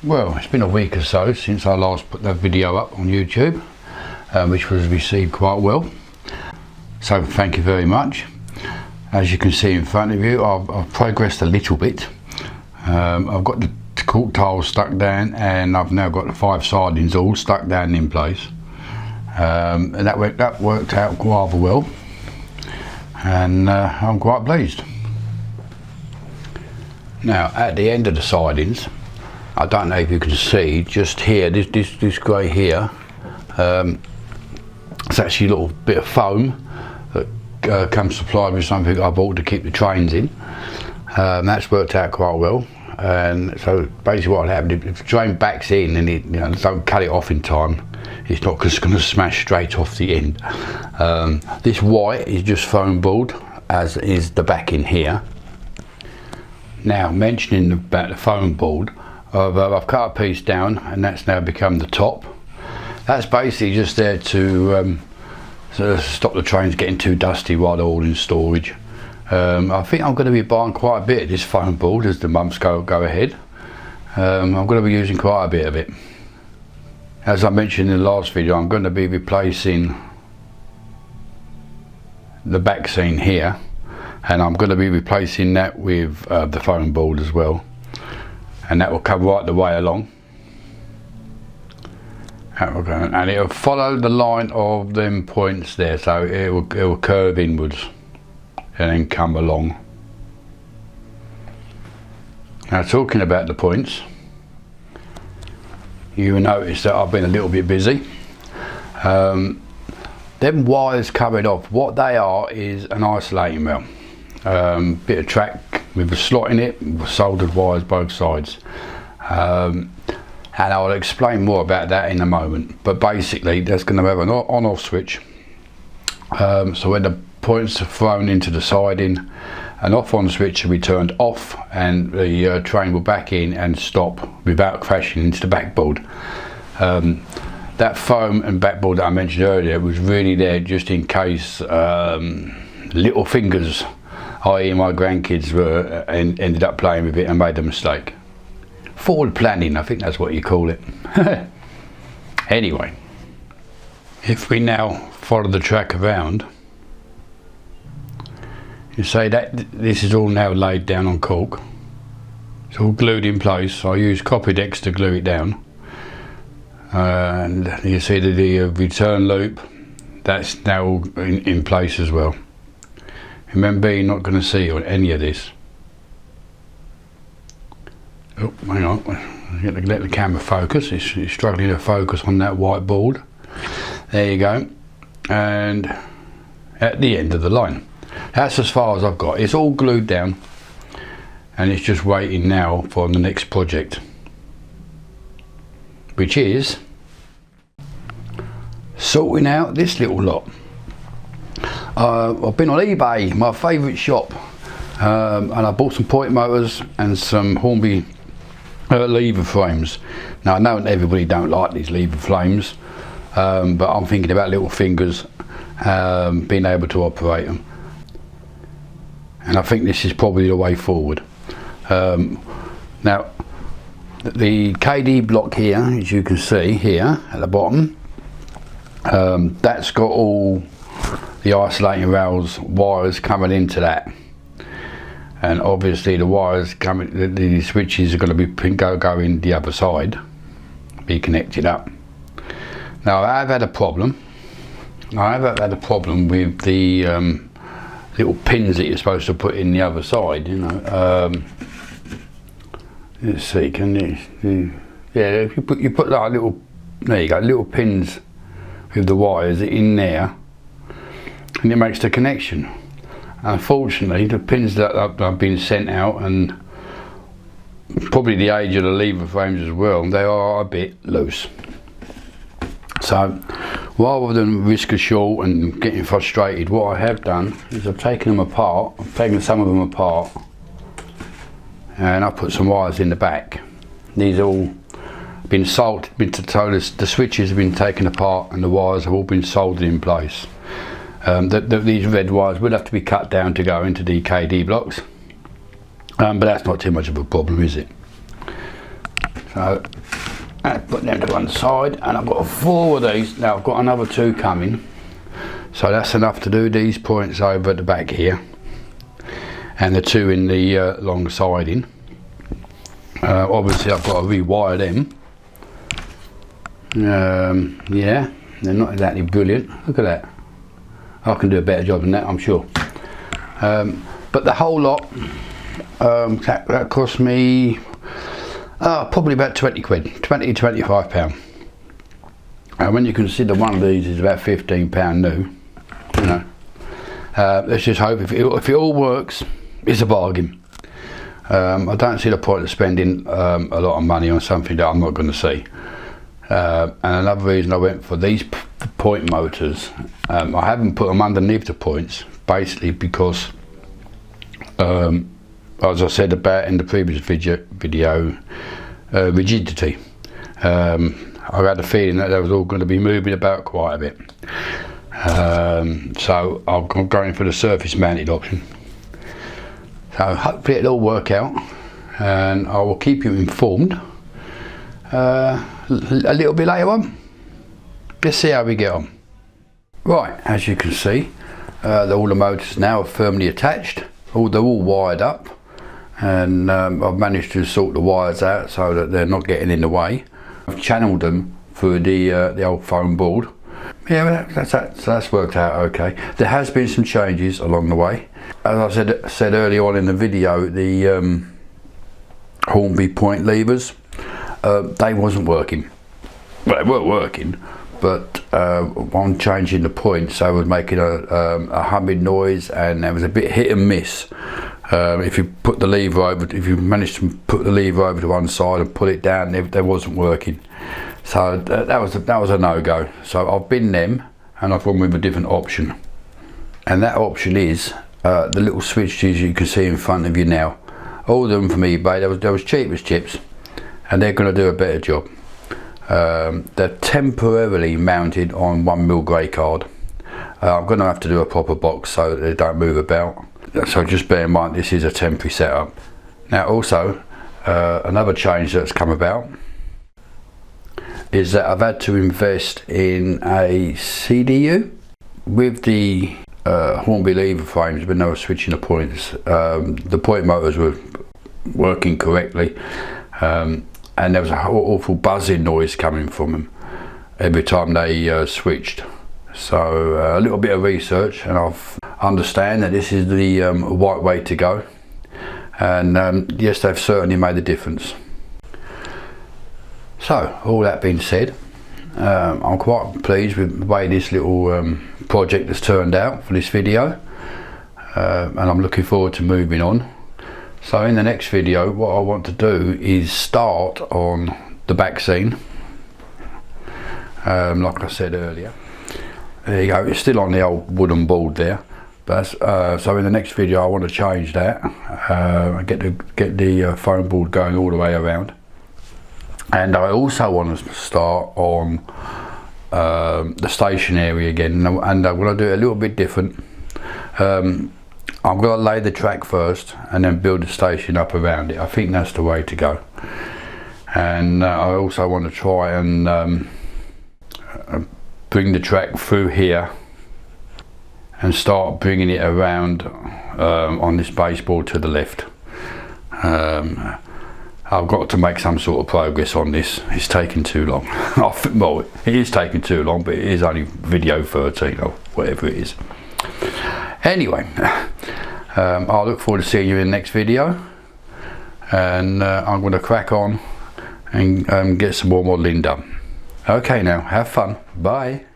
Well, it's been a week or so since I last put that video up on YouTube, which was received quite well. So thank you very much. As you can see in front of you, I've progressed a little bit. I've got the cork tiles stuck down, and I've now got the 5 sidings all stuck down in place. And that worked out rather well, and I'm quite pleased. Now at the end of the sidings, I don't know if you can see just here, this grey here, it's actually a little bit of foam that comes supplied with something I bought to keep the trains in. That's worked out quite well, and so basically what happened, if the train backs in and it, don't cut it off in time, it's not just going to smash straight off the end. This white is just foam board, as is the backing here. Now, mentioning about the foam board, I've cut a piece down, and that's now become the top. That's basically just there to sort of stop the trains getting too dusty while they're all in storage. I think I'm going to be buying quite a bit of this foam board as the months go ahead. I'm going to be using quite a bit of it. As I mentioned in the last video, I'm going to be replacing the back seam here, and I'm going to be replacing that with the foam board as well, and that will come right the way along. And it'll follow the line of them points there, so it will curve inwards and then come along. Now, talking about the points, you will notice that I've been a little bit busy. Them wires coming off, what they are is an isolating rail. Bit of track with a slot in it, with soldered wires both sides. And I'll explain more about that in a moment, but basically that's going to have an on-off switch, so when the points are thrown into the siding, an off-on switch will be turned off, and the train will back in and stop without crashing into the backboard. That foam and backboard that I mentioned earlier was really there just in case little fingers, i.e. my grandkids, ended up playing with it and made a mistake. Forward planning, I think that's what you call it. Anyway, if we now follow the track around, you say that this is all now laid down on cork. It's all glued in place. I use Copydex to glue it down, and you see the return loop, that's now all in place as well. Remember, you're not going to see on any of this. Oh, hang on, let the camera focus. It's struggling to focus on that white board. There you go. And at the end of the line, that's as far as I've got. It's all glued down, and it's just waiting now for the next project, which is sorting out this little lot. I've been on eBay, my favourite shop, and I bought some point motors and some Hornby lever frames. Now, I know everybody don't like these lever frames, but I'm thinking about little fingers being able to operate them, and I think this is probably the way forward. Now, the KD block here, as you can see here at the bottom, that's got all the isolating rails wires coming into that. And obviously the wires coming, the switches are going to be go in the other side, be connected up. Now, I have had a problem. With the little pins that you're supposed to put in the other side. Let's see, can you? Yeah, if you put like little, there you go, little pins with the wires in there, and it makes the connection. Unfortunately, the pins that have been sent out, and probably the age of the lever frames as well, they are a bit loose. So rather than risk a short and getting frustrated, what I have done is I've taken them apart. I've taken some of them apart, and I've put some wires in the back. These all been soldered, the switches have been taken apart, and the wires have all been soldered in place. These red wires will have to be cut down to go into the KD blocks, but that's not too much of a problem, is it? So I put them to one side, and I've got 4 of these. Now I've got another 2 coming, so that's enough to do these points over at the back here, and the 2 in the long siding. Obviously I've got to rewire them. Yeah, they're not exactly brilliant. Look at that. I can do a better job than that, I'm sure. But the whole lot, that cost me probably about 20 quid, 20 to 25 pound. And when you consider one of these is about 15 pound new, you know, let's just hope if it all works, it's a bargain. I don't see the point of spending a lot of money on something that I'm not going to see. And another reason I went for these point motors, I haven't put them underneath the points, basically because as I said about in the previous video, rigidity. I had a feeling that they was all going to be moving about quite a bit, so I'm going for the surface mounted option. So hopefully it'll all work out, and I will keep you informed a little bit later on. Let's see how we get on. Right, as you can see, all the motors now are firmly attached. They're all wired up, and I've managed to sort the wires out so that they're not getting in the way. I've channeled them through the old foam board. Yeah, that's worked out okay. There has been some changes along the way. As I said earlier on in the video, the Hornby point levers, they wasn't working. Well, they were working, but one change in the points, they was making a humming noise, and there was a bit hit and miss. If you put the lever over, if you managed to put the lever over to one side and pull it down, they wasn't working. So that was a no-go. So I've binned them, and I've gone with a different option. And that option is the little switches you can see in front of you now. All of them from eBay. They was cheap as chips, and they're going to do a better job. They're temporarily mounted on 1mm grey card. I'm going to have to do a proper box so that they don't move about. So just bear in mind, this is a temporary setup. Now also, another change that's come about is that I've had to invest in a CDU. With the Hornby lever frames, when they were switching the points, the point motors were working correctly, and there was an awful buzzing noise coming from them every time they switched. So a little bit of research, and I've understand that this is the right way to go, and yes, they've certainly made a difference. So all that being said, I'm quite pleased with the way this little project has turned out for this video, and I'm looking forward to moving on. So in the next video, what I want to do is start on the back scene, like I said earlier. There you go, it's still on the old wooden board there. But so in the next video I want to change that, get the foam board going all the way around, and I also want to start on the station area again, and I'm going to do it a little bit different. I'm going to lay the track first and then build the station up around it. I think that's the way to go. And I also want to try and bring the track through here and start bringing it around on this baseboard to the left. I've got to make some sort of progress on this. It's taking too long. Well, it is taking too long, but it is only video 13 or whatever it is. Anyway, I look forward to seeing you in the next video, and I'm going to crack on and get some more modelling done. Okay, now have fun. Bye.